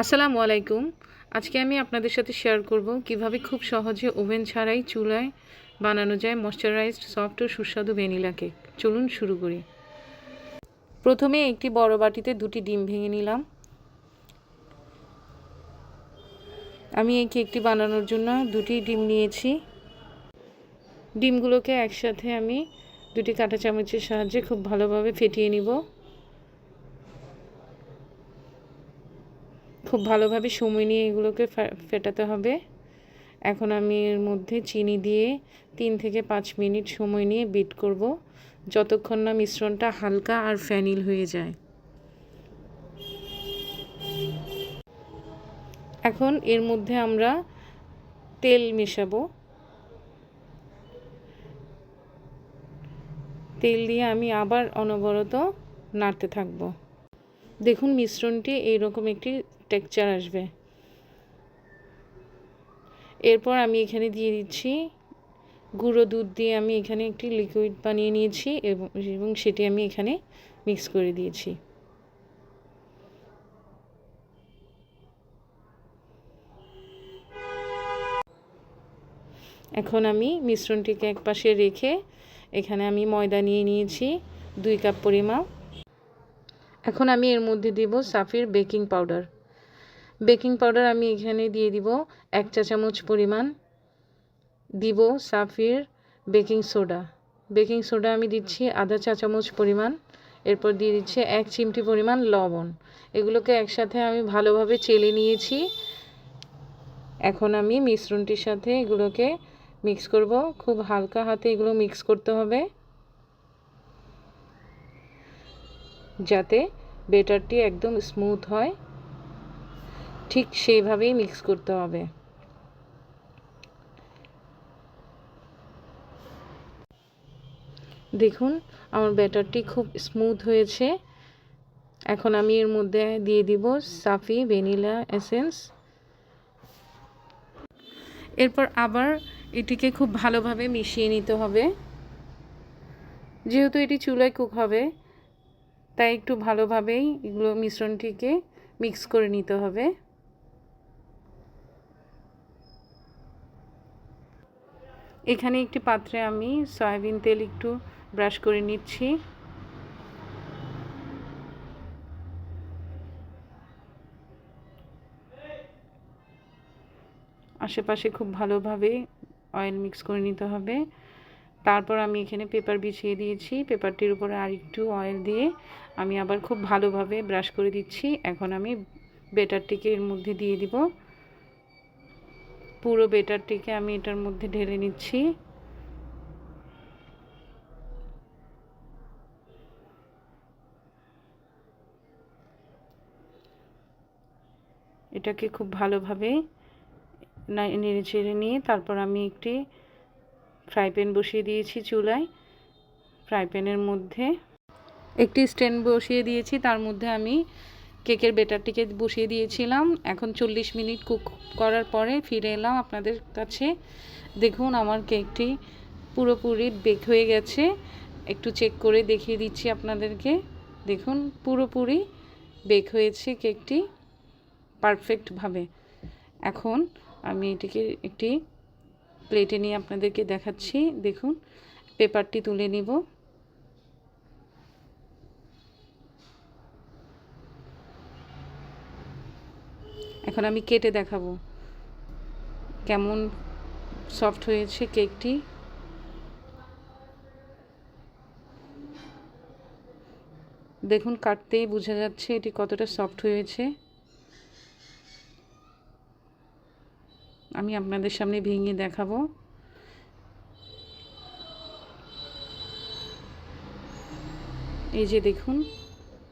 আসসালামু আলাইকুম। আজকে আমি আপনাদের সাথে শেয়ার করব কিভাবে খুব সহজে ওভেন ছাড়াই চুলায় বানানো যায় ময়েশ্চারাইজড সফট ও সুস্বাদু ভ্যানিলা কেক। চলুন শুরু করি। প্রথমে একটি বড় বাটিতে 2টি ডিম ভেঙে নিলাম। আমি এই কেকটি বানানোর জন্য 2টি ডিম নিয়েছি। ডিমগুলোকে একসাথে আমি 2টি কাঁটা চামচের সাহায্যে খুব ভালোভাবে ফেটিয়ে নিব। খুব ভালোভাবে সময় নিয়ে এগুলোকে ফেটাতে হবে। এখন আমি এর মধ্যে চিনি দিয়ে 3 থেকে 5 মিনিট সময় নিয়ে বিট করব, যতক্ষণ না মিশ্রণটা হালকা আর ফ্যানিল হয়ে যায়। এখন এর মধ্যে আমরা তেল মেশাবো। তেল দিয়ে আমি আবার অনবরত নাড়তে থাকব। দেখুন মিশ্রণটি এইরকম একটি টেক্সচার আসবে। এরপর আমি এখানে দিয়ে দিচ্ছি গুঁড়ো দুধ দিয়ে আমি এখানে একটি লিকুইড বানিয়ে নিয়েছি এবং সেটি আমি এখানে মিক্স করে দিয়েছি। এখন আমি মিশ্রণটিকে একপাশে রেখে এখানে আমি ময়দা নিয়ে নিয়েছি 2 কাপ পরিমাণ। এখন আমি এর মধ্যে দেব সাফির বেকিং পাউডার। বেকিং পাউডার আমি এখানে দিয়ে দিব 1 চা চামচ পরিমাণ। দিব সাফির বেকিং সোডা। বেকিং সোডা আমি দিচ্ছি আধা চা চামচ পরিমাণ। এরপর দিয়ে দিচ্ছি 1 চিমটি পরিমাণ লবণ। এগুলোকে একসাথে আমি ভালোভাবে চেলে নিয়েছি। এখন আমি মিশ্রণটির সাথে এগুলোকে মিক্স করব। খুব হালকা হাতে এগুলো মিক্স করতে হবে, যাতে ব্যাটারটি একদম স্মুথ হয়। ঠিক সেইভাবেই মিক্স করতে হবে। দেখুন আমার ব্যাটারটি খুব স্মুথ হয়েছে। এখন আমি এর মধ্যে দিয়ে দিব সাফি ভ্যানিলা এসেন্স। এরপর আবার এটিকে খুব ভালোভাবে মিশিয়ে নিতে হবে। যেহেতু এটি চুলায় কুক হবে, তাই একটু ভালোভাবেই এগুলো মিশ্রণটিকে মিক্স করে নিতে হবে। এখানে একটি পাত্রে আমি সয়াবিন তেল একটু ব্রাশ করে নিচ্ছি। আশেপাশে খুব ভালোভাবে অয়েল মিক্স করে নিতে হবে। তারপর আমি এখানে পেপার বিছিয়ে দিয়েছি। পেপারটির উপরে আরেকটু অয়েল দিয়ে আমি আবার খুব ভালোভাবে ব্রাশ করে দিচ্ছি। এখন আমি ব্যাটারটিকে এর মধ্যে দিয়ে দিব। পুরো ব্যাটারটিকে আমি এটার মধ্যে ঢেলে নিচ্ছি। এটাকে খুব ভালোভাবে নেড়ে চেড়ে নিয়ে তারপর আমি একটি ফ্রাই প্যান বসিয়ে দিয়েছি চুলায়। ফ্রাই প্যানের মধ্যে একটি স্ট্যান্ড বসিয়ে দিয়েছি, তার মধ্যে আমি কেকের ব্যাটারটিকে বসিয়ে দিয়েছিলাম। এখন 40 মিনিট কুক করার পরে ফিরে এলাম আপনাদের কাছে। দেখুন আমার কেকটি পুরোপুরি বেক হয়ে গেছে। একটু চেক করে দেখিয়ে দিচ্ছি আপনাদেরকে। দেখুন পুরোপুরি বেক হয়েছে কেকটি পারফেক্টভাবে। এখন আমি এটিকে একটি প্লেটে নিয়ে আপনাদেরকে দেখাচ্ছি। দেখুন পেপারটি তুলে নিব। এখন আমি কেটে দেখাবো কেমন সফট হয়েছে কেকটি। দেখুন কাটতেই বোঝা যাচ্ছে এটি কতটা সফট হয়েছে। আমি আপনাদের সামনে ভেঙে দেখাবো। এই যে দেখুন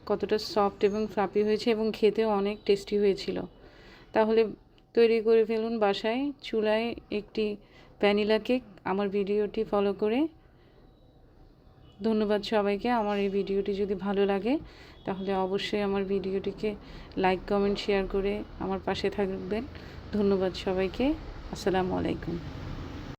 কতটা সফট এবং ফ্লাফি হয়েছে এবং খেতেও অনেক টেস্টি হয়েছিল। তাহলে তৈরি করে ফেলুন বাসায় চুলায় একটি ভ্যানিলা কেক আমার ভিডিওটি ফলো করে। ধন্যবাদ সবাইকে। আমার এই ভিডিওটি যদি ভালো লাগে তাহলে অবশ্যই আমার ভিডিওটিকে লাইক কমেন্ট শেয়ার করে আমার পাশে থাকবেন। ধন্যবাদ সবাইকে। আসসালামু আলাইকুম।